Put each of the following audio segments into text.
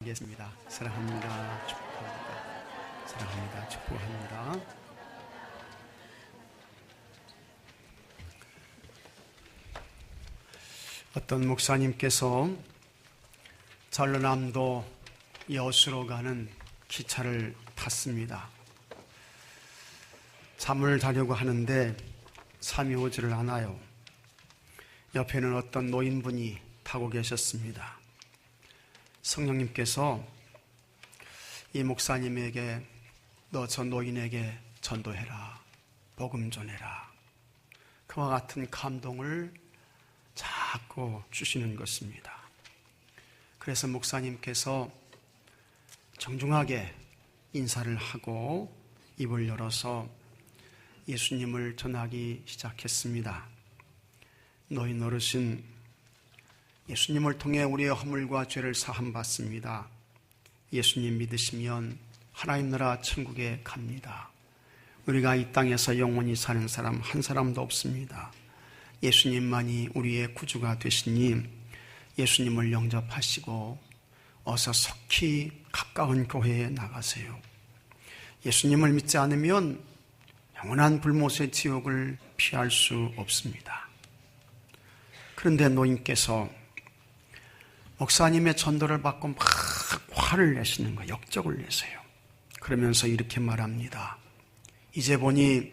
하겠습니다. 사랑합니다. 축복합니다. 사랑합니다. 축복합니다. 어떤 목사님께서 전라남도 여수로 가는 기차를 탔습니다. 잠을 자려고 하는데 잠이 오지를 않아요. 옆에는 어떤 노인분이 타고 계셨습니다. 성령님께서 이 목사님에게 너 저 노인에게 전도해라, 복음 전해라, 그와 같은 감동을 자꾸 주시는 것입니다. 그래서 목사님께서 정중하게 인사를 하고 입을 열어서 예수님을 전하기 시작했습니다. 노인 어르신, 예수님을 통해 우리의 허물과 죄를 사함 받습니다. 예수님 믿으시면 하나님 나라 천국에 갑니다. 우리가 이 땅에서 영원히 사는 사람 한 사람도 없습니다. 예수님만이 우리의 구주가 되시니 예수님을 영접하시고 어서 속히 가까운 교회에 나가세요. 예수님을 믿지 않으면 영원한 불못의 지옥을 피할 수 없습니다. 그런데 노인께서 목사님의 전도를 받고 막 화를 내시는 거예요. 역적을 내세요. 그러면서 이렇게 말합니다. 이제 보니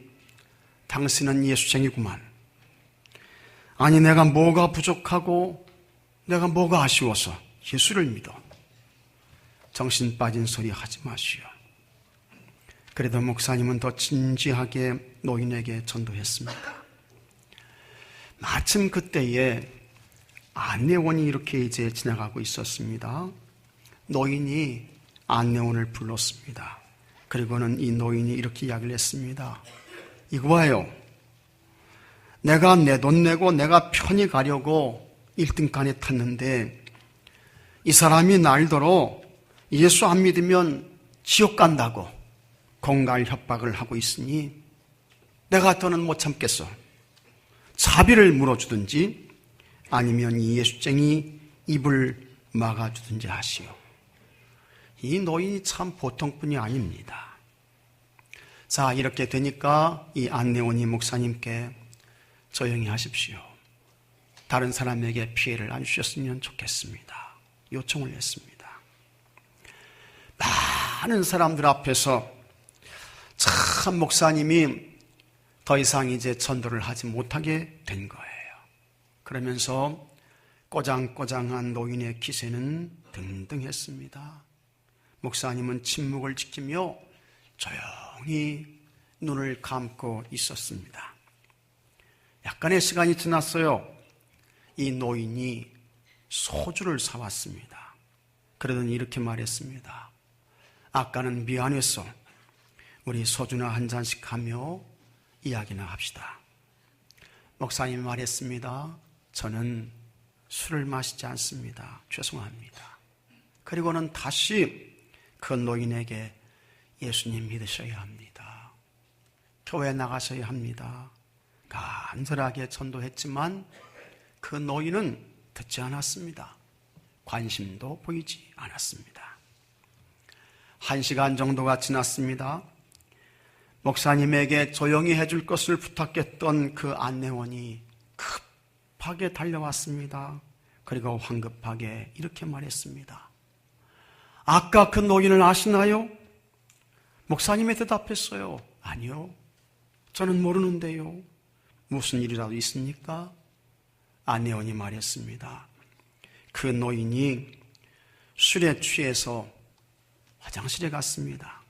당신은 예수쟁이구만. 아니, 내가 뭐가 부족하고 내가 뭐가 아쉬워서 예수를 믿어. 정신 빠진 소리 하지 마시오. 그래도 목사님은 더 진지하게 노인에게 전도했습니다. 마침 그때에 안내원이 이렇게 이제 지나가고 있었습니다. 노인이 안내원을 불렀습니다. 그리고는 이 노인이 이렇게 이야기를 했습니다. 이거 봐요. 내가 내 돈 내고 내가 편히 가려고 1등칸에 탔는데 이 사람이 날더러 예수 안 믿으면 지옥 간다고 공갈 협박을 하고 있으니 내가 더는 못 참겠어. 자비를 물어주든지 아니면 이 예수쟁이 입을 막아주든지 하시오. 이 노인이 참 보통뿐이 아닙니다. 자, 이렇게 되니까 이 안내원이 목사님께 조용히 하십시오. 다른 사람에게 피해를 안 주셨으면 좋겠습니다. 요청을 했습니다. 많은 사람들 앞에서 참 목사님이 더 이상 이제 전도를 하지 못하게 된 거예요. 그러면서 꼬장꼬장한 노인의 기세는 등등했습니다. 목사님은 침묵을 지키며 조용히 눈을 감고 있었습니다. 약간의 시간이 지났어요. 이 노인이 소주를 사왔습니다. 그러더니 이렇게 말했습니다. 아까는 미안했어. 우리 소주나 한 잔씩 하며 이야기나 합시다. 목사님이 말했습니다. 저는 술을 마시지 않습니다. 죄송합니다. 그리고는 다시 그 노인에게 예수님 믿으셔야 합니다. 교회 나가셔야 합니다. 간절하게 전도했지만 그 노인은 듣지 않았습니다. 관심도 보이지 않았습니다. 1시간 정도가 지났습니다. 목사님에게 조용히 해줄 것을 부탁했던 그 안내원이 급하게 달려왔습니다. 그리고 황급하게 이렇게 말했습니다. 아까 그 노인을 아시나요? 목사님이 대답했어요. 아니요. 저는 모르는데요. 무슨 일이라도 있습니까? 안내원이 말했습니다. 그 노인이 술에 취해서 화장실에 갔습니다.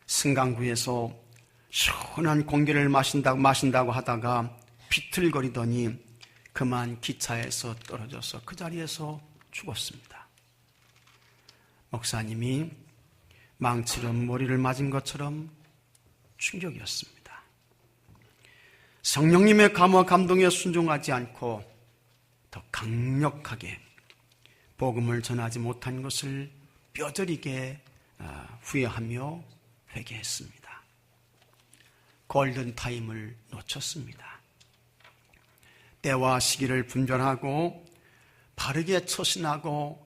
승강구에서 시원한 공기를 마신다고 하다가 비틀거리더니 그만 기차에서 떨어져서 그 자리에서 죽었습니다. 목사님이 망치로 머리를 맞은 것처럼 충격이었습니다. 성령님의 감화 감동에 순종하지 않고 더 강력하게 복음을 전하지 못한 것을 뼈저리게 후회하며 회개했습니다. 골든타임을 놓쳤습니다. 때와 시기를 분별하고 바르게 처신하고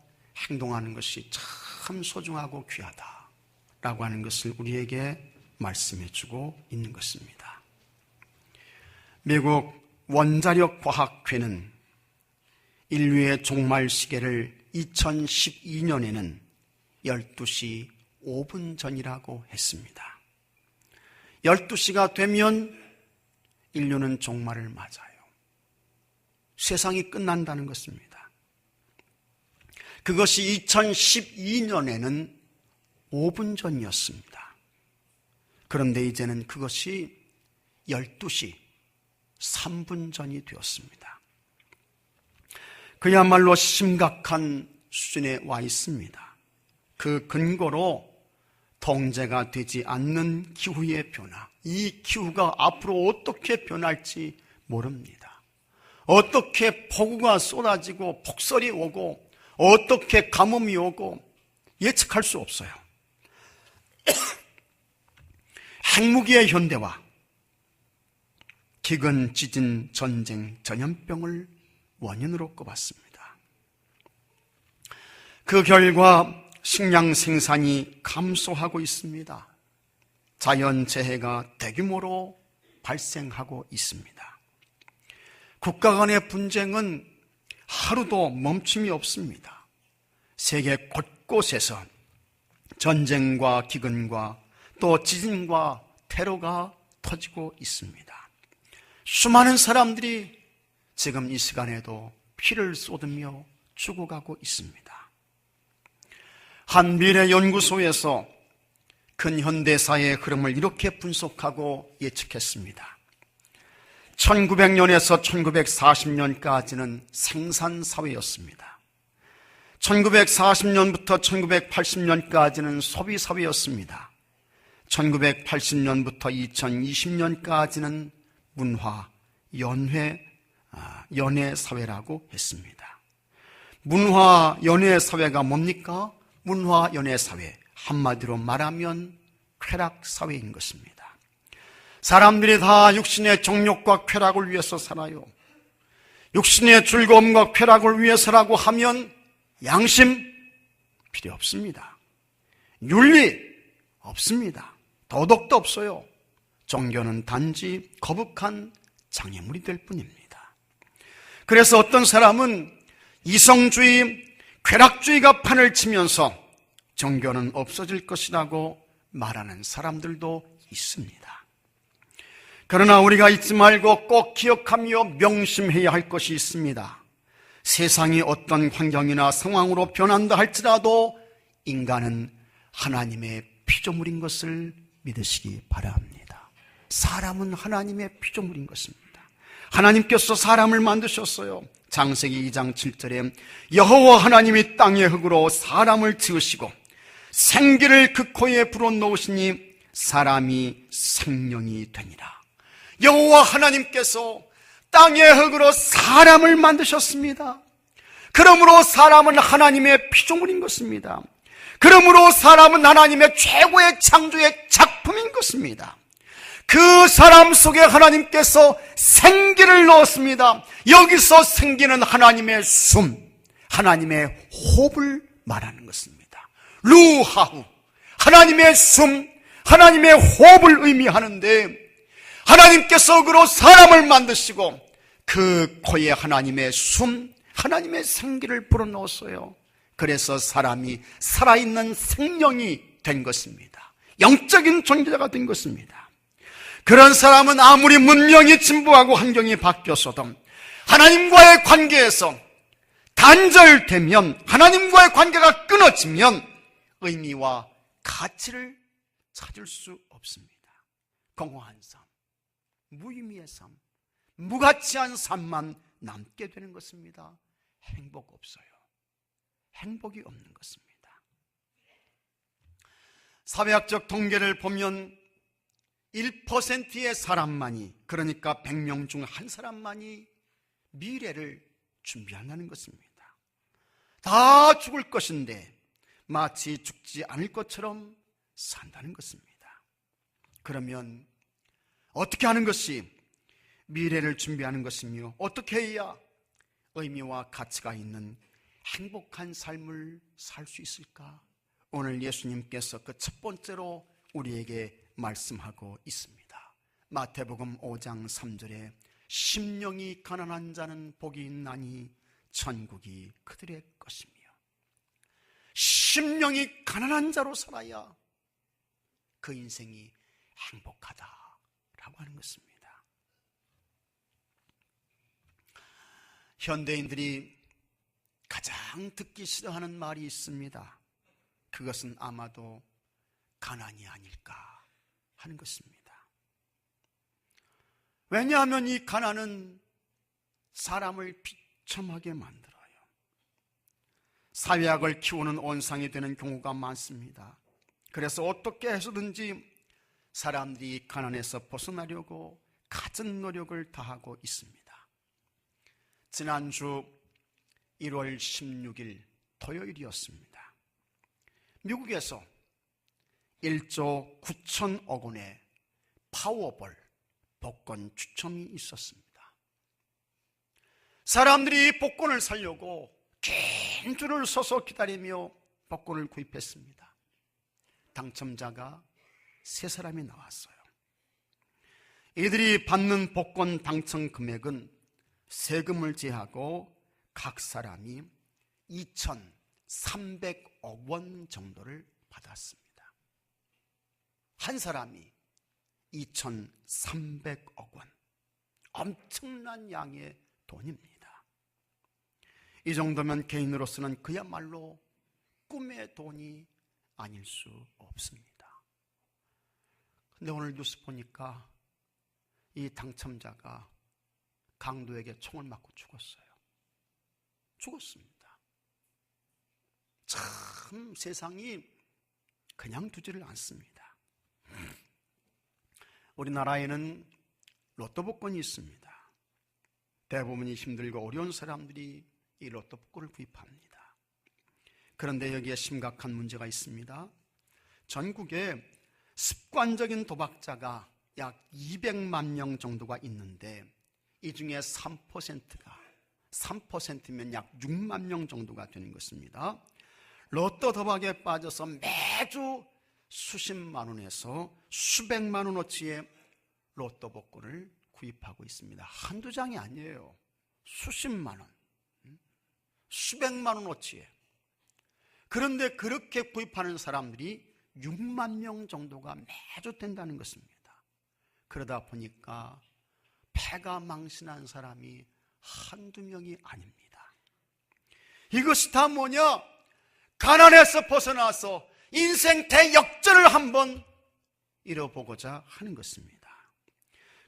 행동하는 것이 참 소중하고 귀하다라고 하는 것을 우리에게 말씀해 주고 있는 것입니다. 미국 원자력과학회는 인류의 종말 시계를 2012년에는 12시 5분 전이라고 했습니다. 12시가 되면 인류는 종말을 맞아요. 세상이 끝난다는 것입니다. 그것이 2012년에는 5분 전이었습니다. 그런데 이제는 그것이 12시 3분 전이 되었습니다. 그야말로 심각한 수준에 와 있습니다. 그 근거로 통제가 되지 않는 기후의 변화, 이 기후가 앞으로 어떻게 변할지 모릅니다. 어떻게 폭우가 쏟아지고 폭설이 오고 어떻게 가뭄이 오고 예측할 수 없어요. 핵무기의 현대화, 기근, 지진, 전쟁, 전염병을 원인으로 꼽았습니다. 그 결과 식량 생산이 감소하고 있습니다. 자연재해가 대규모로 발생하고 있습니다. 국가 간의 분쟁은 하루도 멈춤이 없습니다. 세계 곳곳에서 전쟁과 기근과 또 지진과 테러가 터지고 있습니다. 수많은 사람들이 지금 이 시간에도 피를 쏟으며 죽어가고 있습니다. 한 미래연구소에서 근현대사의 흐름을 이렇게 분석하고 예측했습니다. 1900년에서 1940년까지는 생산사회였습니다. 1940년부터 1980년까지는 소비사회였습니다. 1980년부터 2020년까지는 문화, 연애사회라고 했습니다. 문화, 연애사회가 뭡니까? 문화, 연애사회, 한마디로 말하면 쾌락사회인 것입니다. 사람들이 다 육신의 정욕과 쾌락을 위해서 살아요. 육신의 즐거움과 쾌락을 위해서라고 하면 양심 필요 없습니다. 윤리 없습니다. 도덕도 없어요. 종교는 단지 거북한 장애물이 될 뿐입니다. 그래서 어떤 사람은 이성주의, 쾌락주의가 판을 치면서 종교는 없어질 것이라고 말하는 사람들도 있습니다. 그러나 우리가 잊지 말고 꼭 기억하며 명심해야 할 것이 있습니다. 세상이 어떤 환경이나 상황으로 변한다 할지라도 인간은 하나님의 피조물인 것을 믿으시기 바랍니다. 사람은 하나님의 피조물인 것입니다. 하나님께서 사람을 만드셨어요. 창세기 2장 7절에 여호와 하나님이 땅의 흙으로 사람을 지으시고 생기를 그 코에 불어넣으시니 사람이 생명이 되니라. 여호와 하나님께서 땅의 흙으로 사람을 만드셨습니다. 그러므로 사람은 하나님의 피조물인 것입니다. 그러므로 사람은 하나님의 최고의 창조의 작품인 것입니다. 그 사람 속에 하나님께서 생기를 넣었습니다. 여기서 생기는 하나님의 숨, 하나님의 호흡을 말하는 것입니다. 루하후, 하나님의 숨, 하나님의 호흡을 의미하는데 하나님께서 그로 사람을 만드시고 그 코에 하나님의 숨, 하나님의 생기를 불어넣었어요. 그래서 사람이 살아있는 생명이 된 것입니다. 영적인 존재가 된 것입니다. 그런 사람은 아무리 문명이 진보하고 환경이 바뀌었어도 하나님과의 관계에서 단절되면, 하나님과의 관계가 끊어지면 의미와 가치를 찾을 수 없습니다. 공허한 삶, 무의미의 삶, 무가치한 삶만 남게 되는 것입니다. 행복 없어요. 행복이 없는 것입니다. 사회학적 통계를 보면 1%의 사람만이, 그러니까 100명 중 한 사람만이 미래를 준비한다는 것입니다. 다 죽을 것인데 마치 죽지 않을 것처럼 산다는 것입니다. 그러면 어떻게 하는 것이 미래를 준비하는 것이며 어떻게 해야 의미와 가치가 있는 행복한 삶을 살 수 있을까? 오늘 예수님께서 그 첫 번째로 우리에게 말씀하고 있습니다. 마태복음 5장 3절에 심령이 가난한 자는 복이 있나니 천국이 그들의 것이며, 심령이 가난한 자로 살아야 그 인생이 행복하다라고 하는 것입니다. 현대인들이 가장 듣기 싫어하는 말이 있습니다. 그것은 아마도 가난이 아닐까 하는 것입니다. 왜냐하면 이 가난은 사람을 비참하게 만들어요. 사회악을 키우는 온상이 되는 경우가 많습니다. 그래서 어떻게 해서든지 사람들이 가난에서 벗어나려고 갖은 노력을 다하고 있습니다. 지난주 1월 16일 토요일이었습니다. 미국에서 1조 9천억 원의 파워볼 복권 추첨이 있었습니다. 사람들이 복권을 사려고 긴 줄을 서서 기다리며 복권을 구입했습니다. 당첨자가 3사람이 나왔어요. 이들이 받는 복권 당첨 금액은 세금을 제하고 각 사람이 2,300억 원 정도를 받았습니다. 한 사람이 2,300억 원, 엄청난 양의 돈입니다. 이 정도면 개인으로서는 그야말로 꿈의 돈이 아닐 수 없습니다. 근데 오늘 뉴스 보니까 이 당첨자가 강도에게 총을 맞고 죽었습니다. 참 세상이 그냥 두지를 않습니다. 우리나라에는 로또 복권이 있습니다. 대부분이 힘들고 어려운 사람들이 이 로또 복권을 구입합니다. 그런데 여기에 심각한 문제가 있습니다. 전국에 습관적인 도박자가 약 200만 명 정도가 있는데 이 중에 3%면 약 6만 명 정도가 되는 것입니다. 로또 도박에 빠져서 매주 수십만 원에서 수백만 원어치의 로또 복권을 구입하고 있습니다. 한두 장이 아니에요. 수십만 원, 수백만 원어치에. 그런데 그렇게 구입하는 사람들이 6만 명 정도가 매주 된다는 것입니다. 그러다 보니까 패가 망신한 사람이 한두 명이 아닙니다. 이것이 다 뭐냐? 가난에서 벗어나서 인생 대역전을 한번 이뤄보고자 하는 것입니다.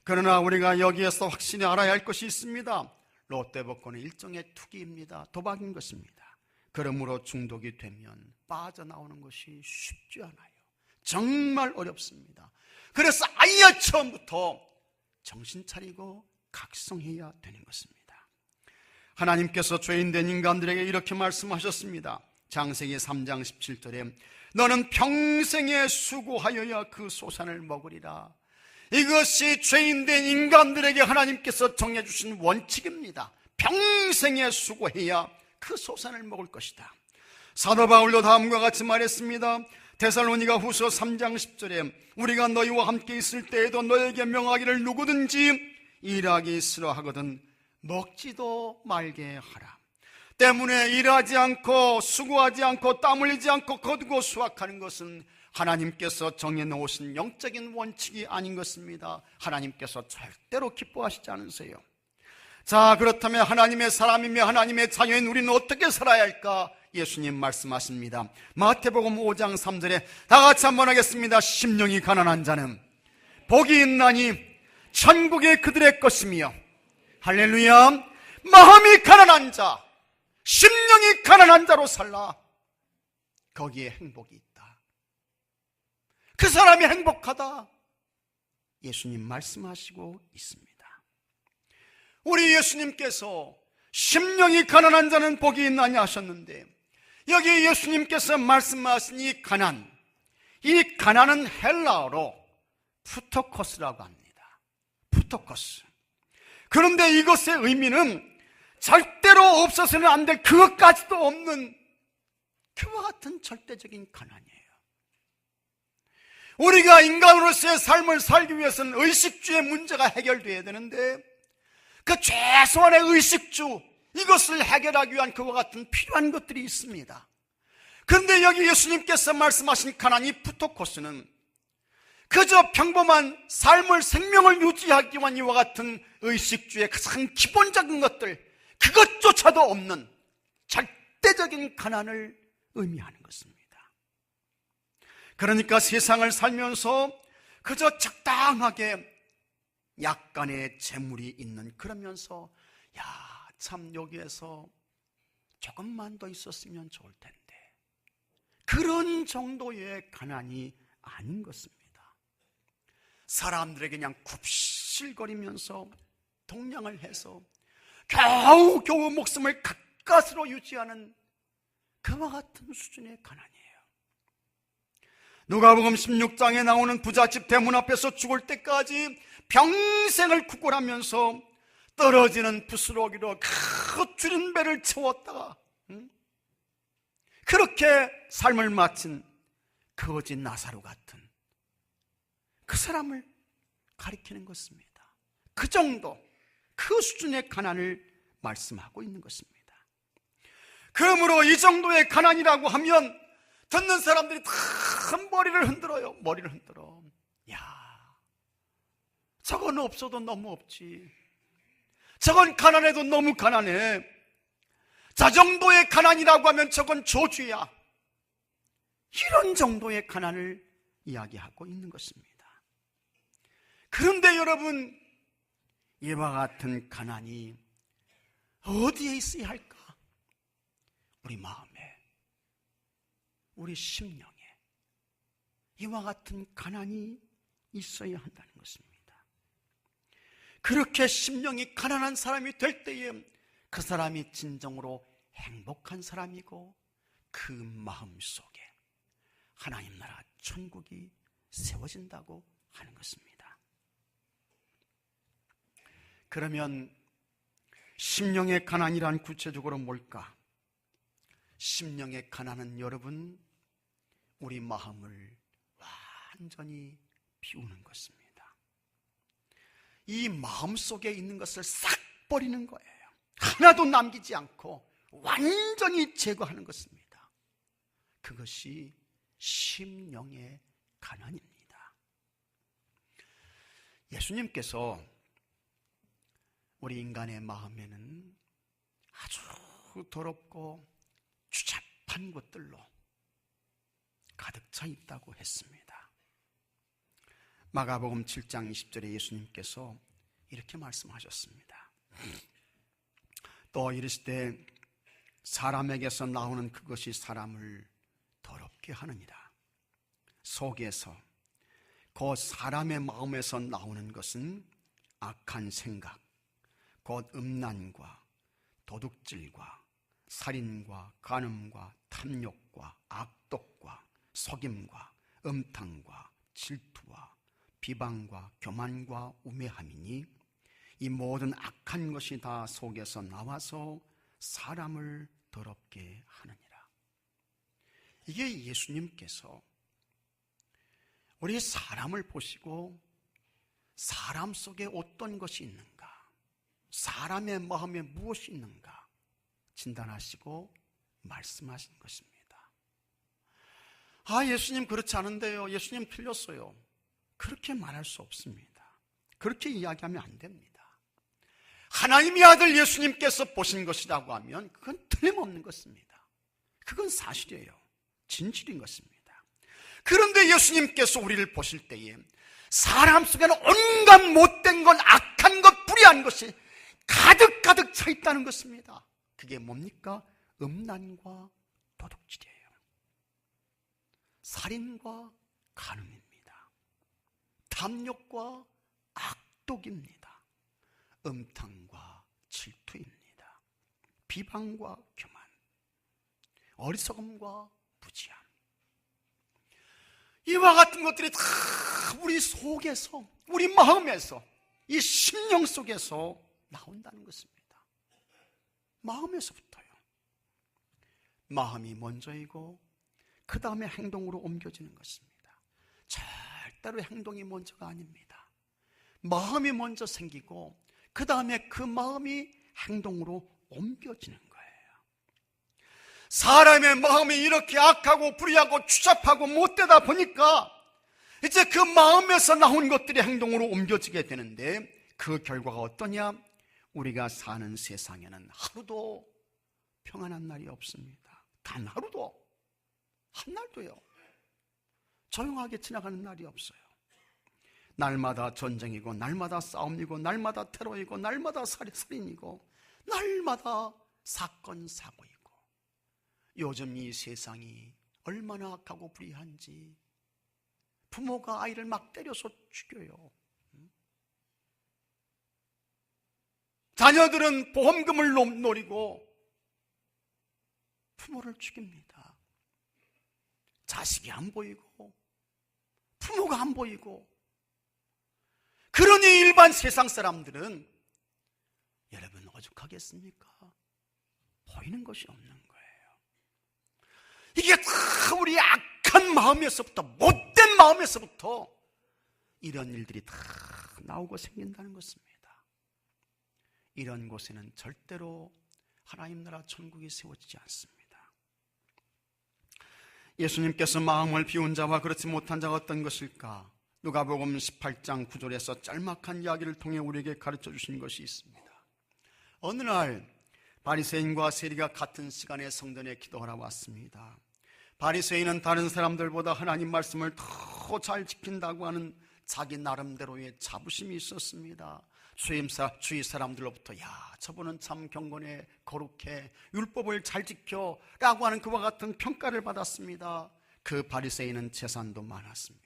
그러나 우리가 여기에서 확실히 알아야 할 것이 있습니다. 롯데 복권은 일종의 투기입니다. 도박인 것입니다. 그러므로 중독이 되면 빠져나오는 것이 쉽지 않아요. 정말 어렵습니다. 그래서 아예 처음부터 정신 차리고 각성해야 되는 것입니다. 하나님께서 죄인된 인간들에게 이렇게 말씀하셨습니다. 창세기 3장 17절에 너는 평생에 수고하여야 그 소산을 먹으리라. 이것이 죄인된 인간들에게 하나님께서 정해주신 원칙입니다. 평생에 수고해야 그 소산을 먹을 것이다. 사도 바울도 다음과 같이 말했습니다. 데살로니가 후서 3장 10절에 우리가 너희와 함께 있을 때에도 너에게 명하기를 누구든지 일하기 싫어하거든 먹지도 말게 하라. 때문에 일하지 않고 수고하지 않고 땀 흘리지 않고 거두고 수확하는 것은 하나님께서 정해놓으신 영적인 원칙이 아닌 것입니다. 하나님께서 절대로 기뻐하시지 않으세요. 자, 그렇다면 하나님의 사람이며 하나님의 자녀인 우리는 어떻게 살아야 할까? 예수님 말씀하십니다. 마태복음 5장 3절에 다 같이 한번 하겠습니다. 심령이 가난한 자는 복이 있나니 천국이 그들의 것이며, 할렐루야, 마음이 가난한 자, 심령이 가난한 자로 살라. 거기에 행복이 있다. 그 사람이 행복하다. 예수님 말씀하시고 있습니다. 우리 예수님께서 심령이 가난한 자는 복이 있나니 하셨는데, 여기 예수님께서 말씀하신 이 가난은 헬라어로 푸토코스라고 합니다. 푸토코스. 그런데 이것의 의미는 절대로 없어서는 안 될 그것까지도 없는 그와 같은 절대적인 가난이에요. 우리가 인간으로서의 삶을 살기 위해서는 의식주의 문제가 해결돼야 되는데 그 최소한의 의식주, 이것을 해결하기 위한 그와 같은 필요한 것들이 있습니다. 그런데 여기 예수님께서 말씀하신 가난, 이 푸토코스는 그저 평범한 삶을, 생명을 유지하기 위한 이와 같은 의식주의 가장 기본적인 것들, 그것조차도 없는 절대적인 가난을 의미하는 것입니다. 그러니까 세상을 살면서 그저 적당하게 약간의 재물이 있는, 그러면서 참 여기에서 조금만 더 있었으면 좋을 텐데, 그런 정도의 가난이 아닌 것입니다. 사람들에게 그냥 굽실거리면서 동냥을 해서 겨우 목숨을 가까스로 유지하는 그와 같은 수준의 가난이에요. 누가복음 16장에 나오는 부잣집 대문 앞에서 죽을 때까지 평생을 구걸하면서 떨어지는 부스러기로 그 줄인 배를 채웠다가 그렇게 삶을 마친 거지 나사로 같은 그 사람을 가리키는 것입니다. 그 정도, 그 수준의 가난을 말씀하고 있는 것입니다. 그러므로 이 정도의 가난이라고 하면 듣는 사람들이 다 머리를 흔들어요. 머리를 흔들어. 저건 없어도 너무 없지. 저건 가난해도 너무 가난해. 저 정도의 가난이라고 하면 저건 저주야. 이런 정도의 가난을 이야기하고 있는 것입니다. 그런데 여러분, 이와 같은 가난이 어디에 있어야 할까? 우리 마음에, 우리 심령에 이와 같은 가난이 있어야 한다는 것입니다. 그렇게 심령이 가난한 사람이 될 때에 그 사람이 진정으로 행복한 사람이고, 그 마음 속에 하나님 나라 천국이 세워진다고 하는 것입니다. 그러면 심령의 가난이란 구체적으로 뭘까? 심령의 가난은 여러분, 우리 마음을 완전히 비우는 것입니다. 이 마음 속에 있는 것을 싹 버리는 거예요. 하나도 남기지 않고 완전히 제거하는 것입니다. 그것이 심령의 가난입니다. 예수님께서 우리 인간의 마음에는 아주 더럽고 추잡한 것들로 가득 차 있다고 했습니다. 마가복음 7장 20절에 예수님께서 이렇게 말씀하셨습니다. 또 이르시되 사람에게서 나오는 그것이 사람을 더럽게 하느니라. 속에서, 곧 사람의 마음에서 나오는 것은 악한 생각, 곧 음란과 도둑질과 살인과 간음과 탐욕과 악독과 속임과 음탕과 질투와 비방과 교만과 우매함이니 이 모든 악한 것이 다 속에서 나와서 사람을 더럽게 하느니라. 이게 예수님께서 우리 사람을 보시고 사람 속에 어떤 것이 있는가, 사람의 마음에 무엇이 있는가 진단하시고 말씀하신 것입니다. 예수님 그렇지 않은데요, 예수님 틀렸어요, 그렇게 말할 수 없습니다. 그렇게 이야기하면 안 됩니다. 하나님의 아들 예수님께서 보신 것이라고 하면 그건 틀림없는 것입니다. 그건 사실이에요. 진실인 것입니다. 그런데 예수님께서 우리를 보실 때에 사람 속에는 온갖 못된 것, 악한 것, 불의한 것이 가득 차 있다는 것입니다. 그게 뭡니까? 음란과 도둑질이에요. 살인과 간음입니다. 탐욕과 악독입니다. 음탕과 질투입니다. 비방과 교만, 어리석음과 부지함, 이와 같은 것들이 다 우리 속에서, 우리 마음에서, 이 심령 속에서 나온다는 것입니다. 마음에서부터요. 마음이 먼저이고 그 다음에 행동으로 옮겨지는 것입니다. 절대로 행동이 먼저가 아닙니다. 마음이 먼저 생기고 그 다음에 그 마음이 행동으로 옮겨지는 거예요. 사람의 마음이 이렇게 악하고 불의하고 추잡하고 못되다 보니까 이제 그 마음에서 나온 것들이 행동으로 옮겨지게 되는데, 그 결과가 어떠냐? 우리가 사는 세상에는 하루도 평안한 날이 없습니다. 단 하루도, 한 날도요. 조용하게 지나가는 날이 없어요. 날마다 전쟁이고, 날마다 싸움이고, 날마다 테러이고, 날마다 살인이고, 날마다 사건 사고이고, 요즘 이 세상이 얼마나 악하고 불의한지, 부모가 아이를 막 때려서 죽여요. 자녀들은 보험금을 노리고 부모를 죽입니다. 자식이 안 보이고 부모가 안 보이고, 그러니 일반 세상 사람들은 여러분 오죽하겠습니까? 보이는 것이 없는 거예요. 이게 다 우리 악한 마음에서부터, 못된 마음에서부터 이런 일들이 다 나오고 생긴다는 것입니다. 이런 곳에는 절대로 하나님 나라 천국이 세워지지 않습니다. 예수님께서 마음을 비운 자와 그렇지 못한 자가 어떤 것일까? 누가복음 18장 9절에서 짤막한 이야기를 통해 우리에게 가르쳐 주신 것이 있습니다. 어느 날 바리새인과 세리가 같은 시간에 성전에 기도하러 왔습니다. 바리새인은 다른 사람들보다 하나님 말씀을 더 잘 지킨다고 하는 자기 나름대로의 자부심이 있었습니다. 주위 사람들로부터 야, 저분은 참 경건해, 거룩해, 율법을 잘 지켜 라고 하는 그와 같은 평가를 받았습니다. 그 바리새인은 재산도 많았습니다.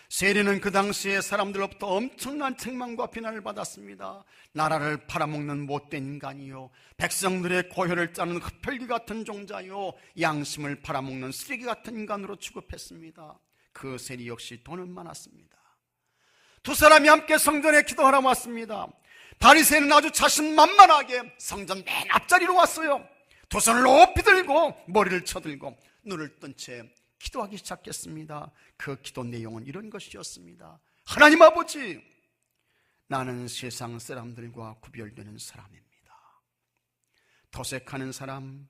세리는 그 당시에 사람들로부터 엄청난 책망과 비난을 받았습니다. 나라를 팔아먹는 못된 인간이요, 백성들의 고혈을 짜는 흡혈귀 같은 종자요, 양심을 팔아먹는 쓰레기 같은 인간으로 취급했습니다. 그 세리 역시 돈은 많았습니다. 두 사람이 함께 성전에 기도하러 왔습니다. 바리새인은 아주 자신만만하게 성전 맨 앞자리로 왔어요. 두 손을 높이 들고 머리를 쳐들고 눈을 뜬 채 기도하기 시작했습니다. 그 기도 내용은 이런 것이었습니다. 하나님 아버지, 나는 세상 사람들과 구별되는 사람입니다. 도색하는 사람,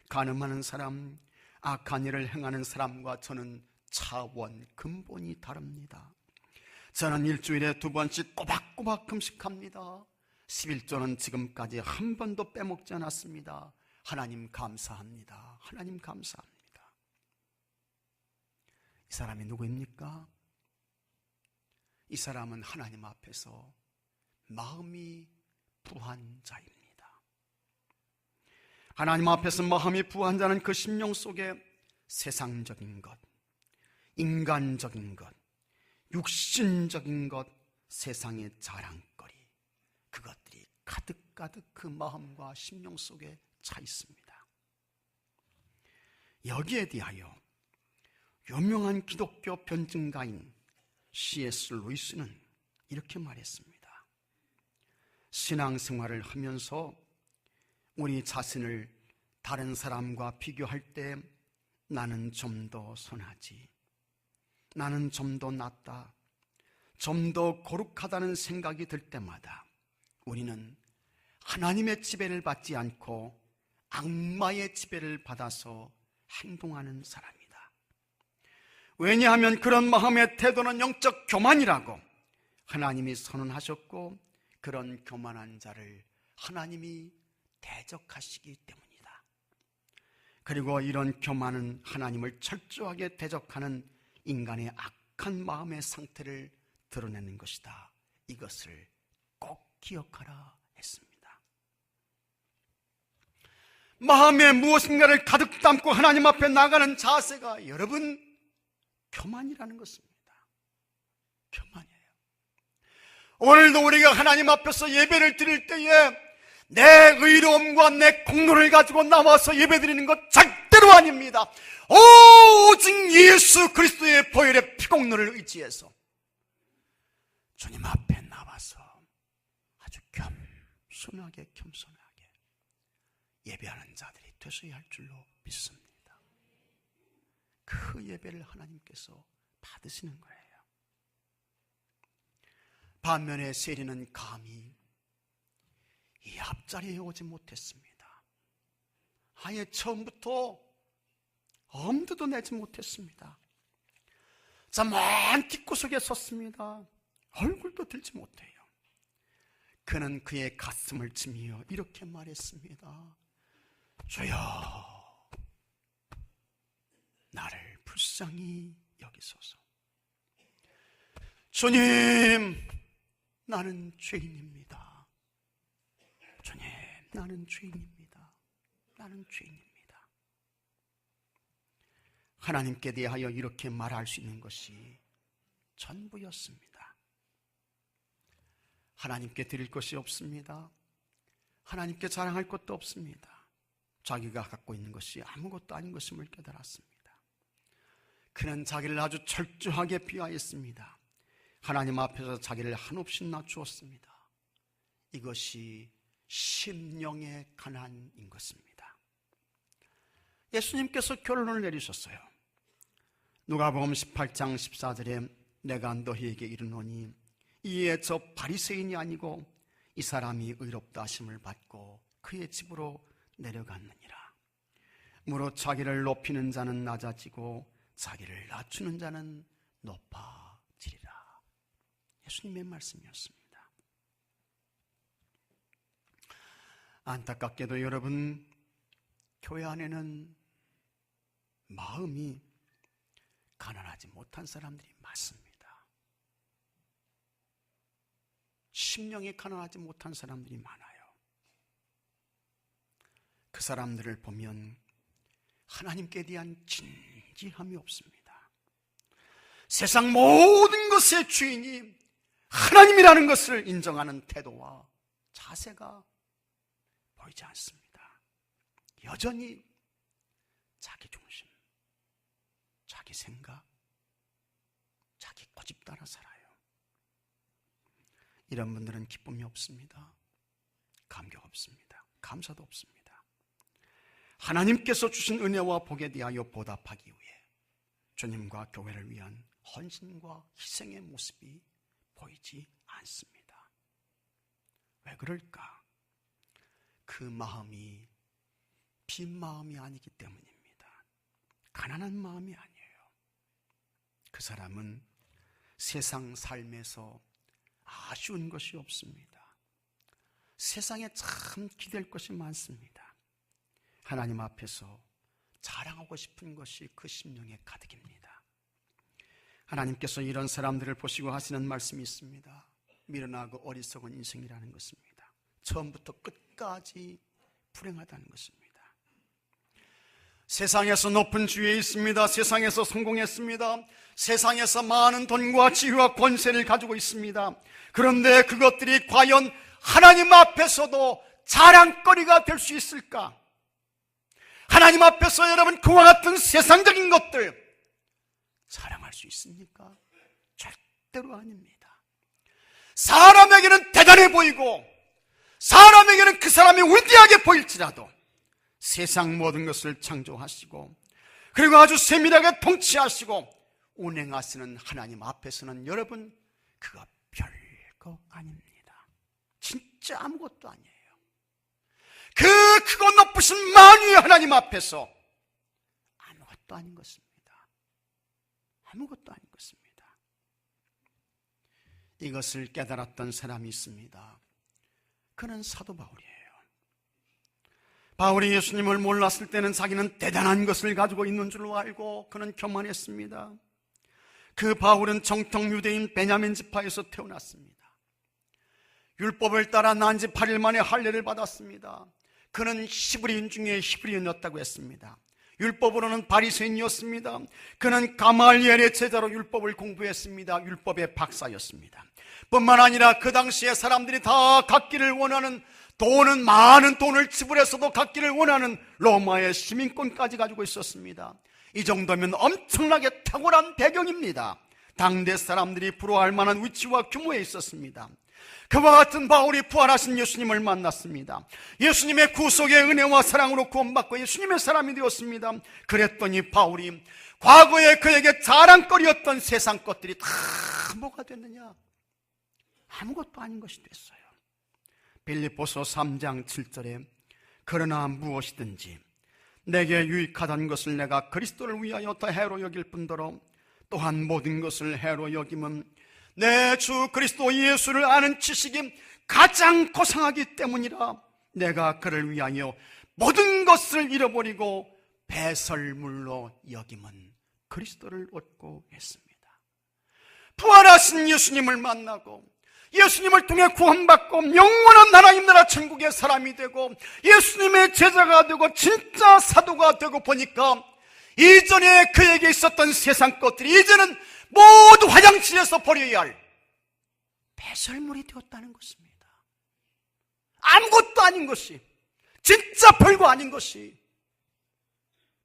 간음하는 사람, 악한 일을 행하는 사람과 저는 차원 근본이 다릅니다. 저는 일주일에 2번씩 꼬박꼬박 금식합니다. 11조는 지금까지 한 번도 빼먹지 않았습니다. 하나님 감사합니다. 하나님 감사합니다. 이 사람이 누구입니까? 이 사람은 하나님 앞에서 마음이 부한 자입니다. 하나님 앞에서 마음이 부한 자는 그 심령 속에 세상적인 것, 인간적인 것, 육신적인 것, 세상의 자랑거리, 그것들이 가득가득 그 마음과 심령 속에 차 있습니다. 여기에 대하여 유명한 기독교 변증가인 C.S. 루이스는 이렇게 말했습니다. 신앙생활을 하면서 우리 자신을 다른 사람과 비교할 때 나는 좀 더 선하지, 나는 좀 더 낫다, 좀 더 거룩하다는 생각이 들 때마다 우리는 하나님의 지배를 받지 않고 악마의 지배를 받아서 행동하는 사람이다. 왜냐하면 그런 마음의 태도는 영적 교만이라고 하나님이 선언하셨고, 그런 교만한 자를 하나님이 대적하시기 때문이다. 그리고 이런 교만은 하나님을 철저하게 대적하는 인간의 악한 마음의 상태를 드러내는 것이다. 이것을 꼭 기억하라 했습니다. 마음에 무엇인가를 가득 담고 하나님 앞에 나가는 자세가 여러분 교만이라는 것입니다. 교만이에요. 오늘도 우리가 하나님 앞에서 예배를 드릴 때에 내 의로움과 내 공로를 가지고 나와서 예배드리는 것 절대로 아닙니다. 오직 예수 그리스도의 보혈의 피공로를 의지해서 주님 앞에 나와서 아주 겸손하게 예배하는 자들이 되셔야 할 줄로 믿습니다. 그 예배를 하나님께서 받으시는 거예요. 반면에 세리는 감히 이 앞자리에 오지 못했습니다. 아예 처음부터 엄두도 내지 못했습니다. 자, 먼 뒷구석에 섰습니다. 얼굴도 들지 못해요. 그는 그의 가슴을 치며 이렇게 말했습니다. 주여, 나를 불쌍히 여기소서. 주님, 나는 죄인입니다. 주님, 나는 죄인입니다. 나는 죄인입니다. 하나님께 대하여 이렇게 말할 수 있는 것이 전부였습니다. 하나님께 드릴 것이 없습니다. 하나님께 자랑할 것도 없습니다. 자기가 갖고 있는 것이 아무것도 아닌 것임을 깨달았습니다. 그는 자기를 아주 철저하게 비하했습니다. 하나님 앞에서 자기를 한없이 낮추었습니다. 이것이 심령의 가난인 것입니다. 예수님께서 결론을 내리셨어요. 누가복음 18장 14절에 내가 너희에게 이르노니 이에 저 바리새인이 아니고 이 사람이 의롭다 하심을 받고 그의 집으로 내려갔느니라. 무릇 자기를 높이는 자는 낮아지고 자기를 낮추는 자는 높아지리라. 예수님의 말씀이었습니다. 안타깝게도 여러분, 교회 안에는 마음이 가난하지 못한 사람들이 많습니다. 심령이 가난하지 못한 사람들이 많아요. 그 사람들을 보면 하나님께 대한 진지함이 없습니다. 세상 모든 것의 주인이 하나님이라는 것을 인정하는 태도와 자세가 보이지 않습니다. 여전히 자기 중심, 자기 생각, 자기 고집 따라 살아요. 이런 분들은 기쁨이 없습니다. 감격 없습니다. 감사도 없습니다. 하나님께서 주신 은혜와 복에 대하여 보답하기 위해 주님과 교회를 위한 헌신과 희생의 모습이 보이지 않습니다. 왜 그럴까? 그 마음이 빈 마음이 아니기 때문입니다. 가난한 마음이 아니에요. 그 사람은 세상 삶에서 아쉬운 것이 없습니다. 세상에 참 기댈 것이 많습니다. 하나님 앞에서 자랑하고 싶은 것이 그 심령에 가득입니다. 하나님께서 이런 사람들을 보시고 하시는 말씀이 있습니다. 미련하고 어리석은 인생이라는 것입니다. 처음부터 끝까지 불행하다는 것입니다. 세상에서 높은 지위에 있습니다. 세상에서 성공했습니다. 세상에서 많은 돈과 지위와 권세를 가지고 있습니다. 그런데 그것들이 과연 하나님 앞에서도 자랑거리가 될 수 있을까? 하나님 앞에서 여러분 그와 같은 세상적인 것들 자랑할 수 있습니까? 절대로 아닙니다. 사람에게는 대단해 보이고 사람에게는 그 사람이 위대하게 보일지라도 세상 모든 것을 창조하시고 그리고 아주 세밀하게 통치하시고 운행하시는 하나님 앞에서는 여러분 그거 별거 아닙니다. 진짜 아무것도 아니에요. 그 크고 높으신 만유의 하나님 앞에서 아무것도 아닌 것입니다. 아무것도 아닌 것입니다. 이것을 깨달았던 사람이 있습니다. 그는 사도 바울이에요. 바울이 예수님을 몰랐을 때는 자기는 대단한 것을 가지고 있는 줄로 알고 그는 교만했습니다. 그 바울은 정통 유대인 베냐민 지파에서 태어났습니다. 율법을 따라 난 지 8일 만에 할례를 받았습니다. 그는 히브리인 중에 히브리인이었다고 했습니다. 율법으로는 바리새인이었습니다. 그는 가말리엘의 제자로 율법을 공부했습니다. 율법의 박사였습니다. 뿐만 아니라 그 당시에 사람들이 다 갖기를 원하는 돈은 많은 돈을 지불해서도 갖기를 원하는 로마의 시민권까지 가지고 있었습니다. 이 정도면 엄청나게 탁월한 배경입니다. 당대 사람들이 부러워할 만한 위치와 규모에 있었습니다. 그와 같은 바울이 부활하신 예수님을 만났습니다. 예수님의 구속의 은혜와 사랑으로 구원받고 예수님의 사람이 되었습니다. 그랬더니 바울이 과거에 그에게 자랑거리였던 세상 것들이 다 뭐가 됐느냐? 아무것도 아닌 것이 됐어요. 빌립보서 3장 7절에 그러나 무엇이든지 내게 유익하다는 것을 내가 그리스도를 위하여 더 해로 여길 뿐더러 또한 모든 것을 해로 여김은 내 주 그리스도 예수를 아는 지식이 가장 고상하기 때문이라. 내가 그를 위하여 모든 것을 잃어버리고 배설물로 여김은 그리스도를 얻고 했습니다. 부활하신 예수님을 만나고 예수님을 통해 구원받고 영원한 하나님 나라 천국의 사람이 되고 예수님의 제자가 되고 진짜 사도가 되고 보니까 이전에 그에게 있었던 세상 것들이 이제는 모두 화장실에서 버려야 할 배설물이 되었다는 것입니다. 아무것도 아닌 것이, 진짜 별거 아닌 것이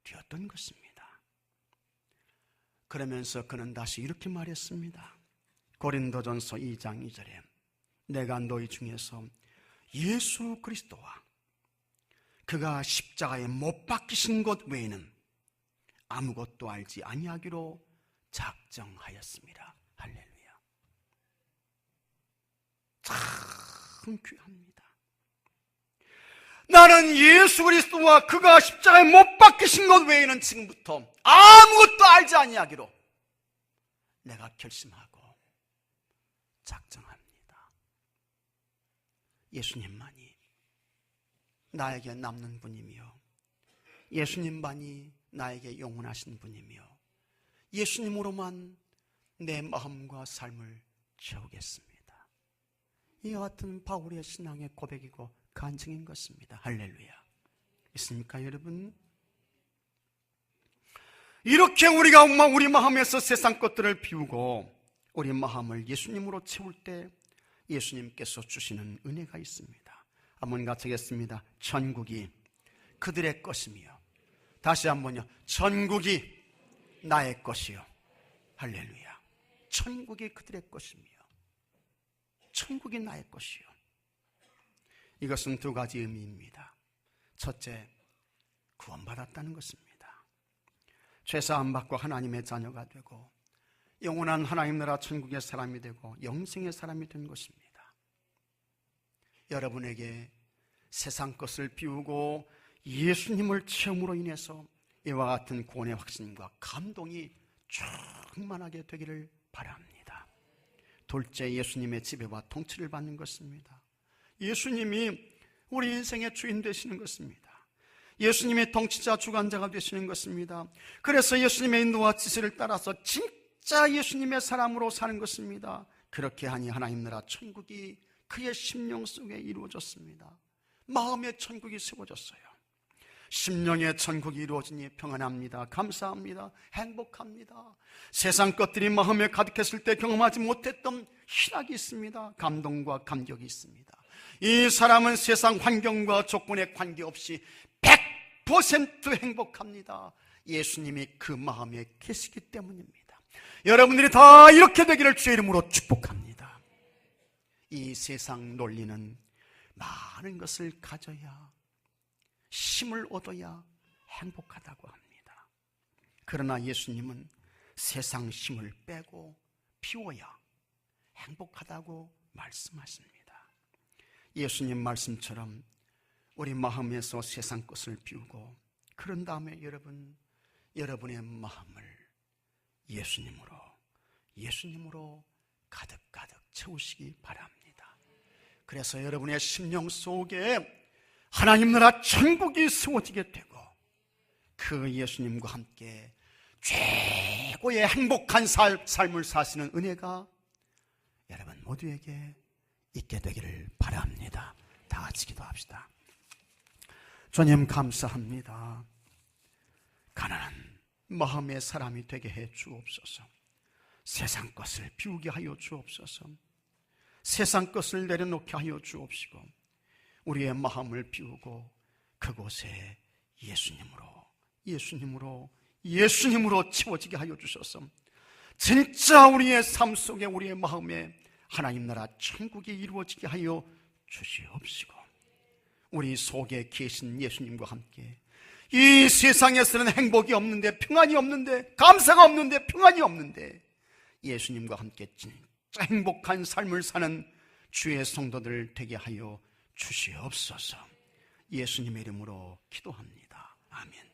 되었던 것입니다. 그러면서 그는 다시 이렇게 말했습니다. 고린도전서 2장 2절에 내가 너희 중에서 예수 그리스도와 그가 십자가에 못 박히신 것 외에는 아무것도 알지 아니하기로 작정하였습니다. 할렐루야. 참 귀합니다. 나는 예수 그리스도와 그가 십자가에 못 박히신 것 외에는 지금부터 아무것도 알지 아니하기로 내가 결심하고 작정합니다. 예수님만이 나에게 남는 분이며 예수님만이 나에게 영원하신 분이며 예수님으로만 내 마음과 삶을 채우겠습니다. 이와 같은 바울의 신앙의 고백이고 간증인 것입니다. 할렐루야. 있습니까 여러분? 이렇게 우리가 우리 마음에서 세상 것들을 비우고 우리 마음을 예수님으로 채울 때 예수님께서 주시는 은혜가 있습니다. 한번 같이 하겠습니다. 천국이 그들의 것이며, 다시 한번요, 천국이 나의 것이요. 할렐루야. 천국이 그들의 것이며 천국이 나의 것이요. 이것은 두 가지 의미입니다. 첫째, 구원받았다는 것입니다. 죄사함 받고 하나님의 자녀가 되고 영원한 하나님 나라 천국의 사람이 되고 영생의 사람이 된 것입니다. 여러분에게 세상 것을 비우고 예수님을 체험으로 인해서 이와 같은 구원의 확신과 감동이 충만하게 되기를 바랍니다. 둘째, 예수님의 지배와 통치를 받는 것입니다. 예수님이 우리 인생의 주인 되시는 것입니다. 예수님의 통치자 주관자가 되시는 것입니다. 그래서 예수님의 인도와 지시를 따라서 진짜 예수님의 사람으로 사는 것입니다. 그렇게 하니 하나님 나라 천국이 그의 심령 속에 이루어졌습니다. 마음의 천국이 세워졌어요. 심령의 천국이 이루어지니 평안합니다. 감사합니다. 행복합니다. 세상 것들이 마음에 가득했을 때 경험하지 못했던 희락이 있습니다. 감동과 감격이 있습니다. 이 사람은 세상 환경과 조건에 관계없이 100% 행복합니다. 예수님이 그 마음에 계시기 때문입니다. 여러분들이 다 이렇게 되기를 주의 이름으로 축복합니다. 이 세상 논리는 많은 것을 가져야, 힘을 얻어야 행복하다고 합니다. 그러나 예수님은 세상 힘을 빼고 비워야 행복하다고 말씀하십니다. 예수님 말씀처럼 우리 마음에서 세상 것을 비우고 그런 다음에 여러분의 마음을 예수님으로 가득 채우시기 바랍니다. 그래서 여러분의 심령 속에 하나님 나라 천국이 세워지게 되고 그 예수님과 함께 최고의 행복한 삶을 사시는 은혜가 여러분 모두에게 있게 되기를 바랍니다. 다 같이 기도합시다. 주님 감사합니다. 가난한 마음의 사람이 되게 해 주옵소서. 세상 것을 비우게 하여 주옵소서. 세상 것을 내려놓게 하여 주옵시고 우리의 마음을 비우고 그곳에 예수님으로 채워지게 하여 주셔서 진짜 우리의 삶 속에 우리의 마음에 하나님 나라 천국이 이루어지게 하여 주시옵시고, 우리 속에 계신 예수님과 함께 이 세상에서는 행복이 없는데, 평안이 없는데, 감사가 없는데, 평안이 없는데 예수님과 함께 진짜 행복한 삶을 사는 주의 성도들 되게 하여 주시옵소서. 예수님의 이름으로 기도합니다. 아멘.